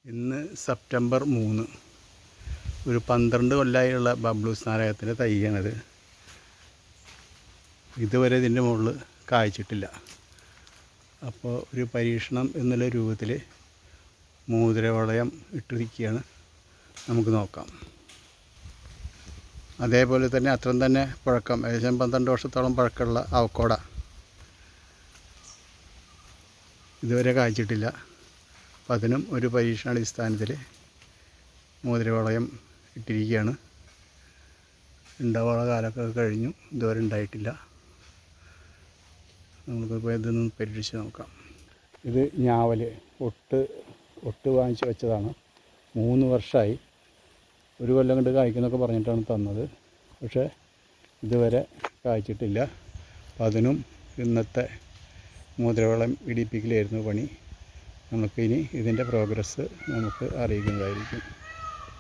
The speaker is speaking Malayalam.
ഇന്ന് സെപ്റ്റംബർ 3. ഒരു 12 കൊല്ലമായുള്ള ബബ്ലൂസ് നാരകത്തിൻ്റെ തൈയാണിത്. ഇതുവരെ ഇതിൻ്റെ മുകളിൽ കായ്ച്ചിട്ടില്ല. അപ്പോൾ ഒരു പരീക്ഷണം എന്നുള്ള രൂപത്തിൽ മോതിരവളയം ഇട്ടിരിക്കുകയാണ്. നമുക്ക് നോക്കാം. അതേപോലെ തന്നെ അത്രയും തന്നെ പഴക്കം, ഏകദേശം 12 വർഷത്തോളം പഴക്കമുള്ള അവക്കോട ഇതുവരെ കായ്ച്ചിട്ടില്ല. അപ്പം അതിനും ഒരു പരീക്ഷണാടിസ്ഥാനത്തിൽ മോതിരവളയം ഇട്ടിരിക്കുകയാണ്. ഉണ്ടാവാനുള്ള കാലമൊക്കെ കഴിഞ്ഞു, ഇതുവരെ ഉണ്ടായിട്ടില്ല. നമുക്കിപ്പോൾ ഇതൊന്ന് പരീക്ഷിച്ച് നോക്കാം. ഇത് ഞാവൽ ഒട്ട് വാങ്ങിച്ച് വെച്ചതാണ്. 3 വർഷമായി. 1 കൊല്ലം കൊണ്ട് കായ്ക്കുന്നൊക്കെ പറഞ്ഞിട്ടാണ് തന്നത്. പക്ഷേ ഇതുവരെ കായ്ച്ചിട്ടില്ല. അപ്പം അതിനും ഇന്നത്തെ മോതിരവളം ഇടിപ്പിക്കലായിരുന്നു പണി. നമുക്കിനി ഇതിൻ്റെ പ്രോഗ്രസ് നമുക്ക് അറിയിക്കുന്നതായിരിക്കും.